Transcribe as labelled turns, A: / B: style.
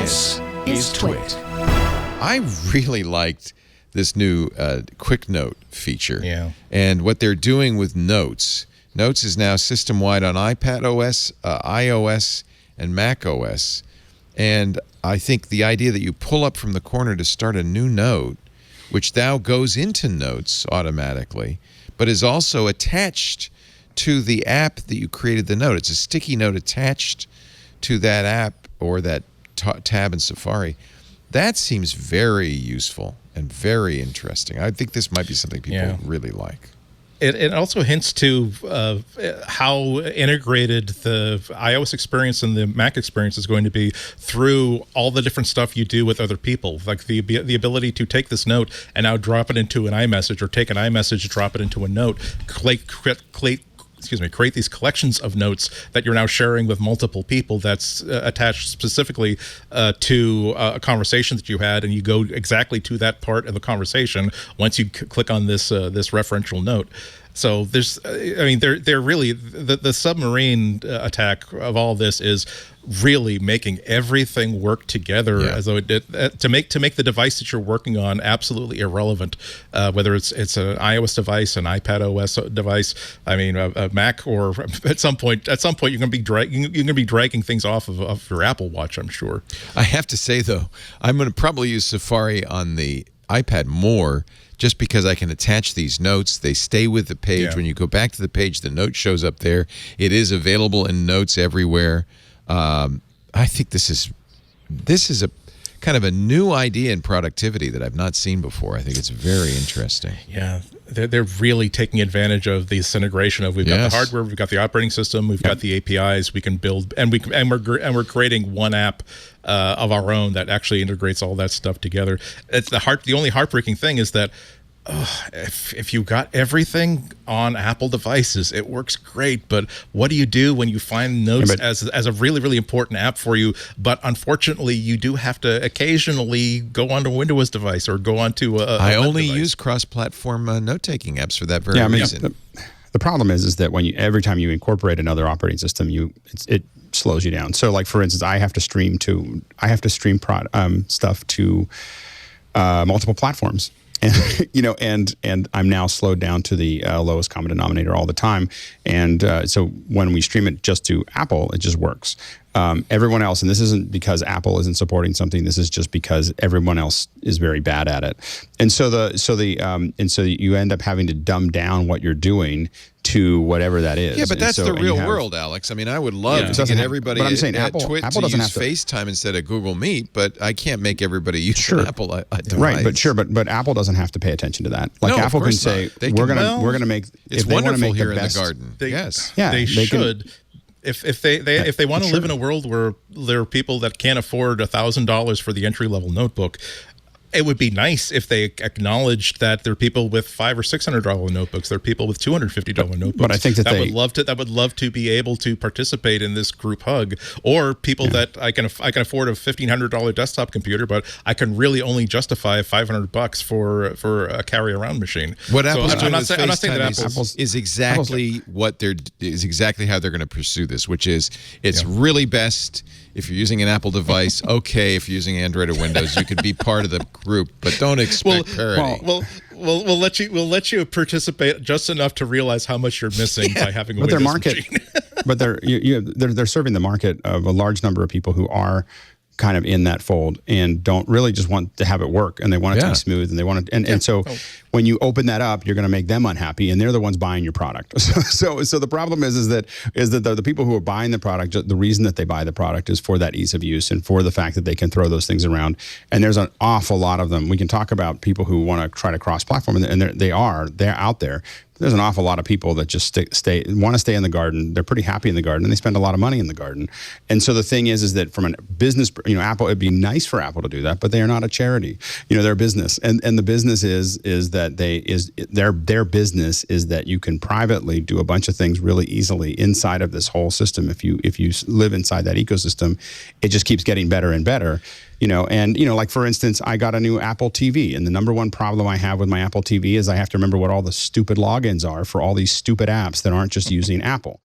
A: This is TWiT.
B: I really liked this new quick note feature.
C: Yeah.
B: And what they're doing with Notes. Notes is now system-wide on iPadOS, iOS, and macOS. And I think the idea that you pull up from the corner to start a new note, which now goes into Notes automatically, but is also attached to the app that you created the note. It's a sticky note attached to that app or that tab in Safari. That seems very useful and very interesting. I think this might be something people really like.
C: It also hints to how integrated the iOS experience and the Mac experience is going to be through all the different stuff you do with other people. Like the ability to take this note and now drop it into an iMessage, or take an iMessage, drop it into a note, create these collections of notes that you're now sharing with multiple people that's attached specifically to a conversation that you had, and you go exactly to that part of the conversation once you click on this this referential note. So there's, I mean, they're really, the submarine attack of all this is really making everything work together as though it did, to make the device that you're working on absolutely irrelevant, whether it's an iOS device, an iPadOS device, I mean a Mac, or at some point you're going to be dragging things off of your Apple Watch, I'm sure.
B: I have to say though, I'm going to probably use Safari on the iPad more, just because I can attach these notes. They stay with the page. Yeah. When you go back to the page, the note shows up there. It is available in Notes everywhere. I think this is a kind of a new idea in productivity that I've not seen before. I think it's very interesting.
C: Yeah, they're really taking advantage of this integration of, we've got the hardware, we've got the operating system, we've got the APIs, we can build, and we're creating one app of our own that actually integrates all that stuff together. It's the only heartbreaking thing is that if you got everything on Apple devices, it works great. But what do you do when you find Notes as a really, really important app for you? But unfortunately, you do have to occasionally go onto a Windows device or go onto
B: I only use cross-platform note-taking apps for that very reason.
D: The problem is that when every time you incorporate another operating system, it slows you down. So, like for instance, I have to stream stuff to multiple platforms. And and I'm now slowed down to the lowest common denominator all the time. And so when we stream it just to Apple, it just works. Everyone else, and this isn't because Apple isn't supporting something. This is just because everyone else is very bad at it. And so you end up having to dumb down what you're doing to whatever that is.
B: Yeah, but that's the real world, Alex. I mean, I would love to get everybody at TWiT to use FaceTime instead of Google Meet, but I can't make everybody use an Apple device.
D: Right, but Apple doesn't have to pay attention to that. Like Apple can say, we're gonna make.
B: It's wonderful here in the garden.
C: Yes, they should. If they want to live in a world where there are people that can't afford $1,000 for the entry-level notebook, it would be nice if they acknowledged that there are people with $500 or $600 notebooks. There are people with $250 notebooks.
D: But I think that
C: would love to be able to participate in this group hug, or people that I can afford a $1,500 desktop computer, but I can really only justify $500 for a carry-around machine.
B: What Apple's doing with
C: FaceTime
B: is exactly how they're going to pursue this, which is it's really best if you're using an Apple device. Okay, if you're using Android or Windows, you could be part of the group, but don't expect parity.
C: We'll let you participate just enough to realize how much you're missing by having a Windows machine.
D: But they're serving the market of a large number of people who are kind of in that fold and don't really just want to have it work, and they want it to be smooth, and they want it, and so when you open that up, you're going to make them unhappy, and they're the ones buying your product. So the problem is that the people who are buying the product, the reason that they buy the product is for that ease of use and for the fact that they can throw those things around. And there's an awful lot of them. We can talk about people who want to try to cross-platform, and they're out there. There's an awful lot of people that just want to stay in the garden. They're pretty happy in the garden, and they spend a lot of money in the garden. And so the thing is that from a business, Apple, it'd be nice for Apple to do that, but they are not a charity. They're a business, and the business is that their business is that you can privately do a bunch of things really easily inside of this whole system. If you live inside that ecosystem, it just keeps getting better and better. Like for instance, I got a new Apple TV, and the number one problem I have with my Apple TV is I have to remember what all the stupid logins are for all these stupid apps that aren't just using Apple.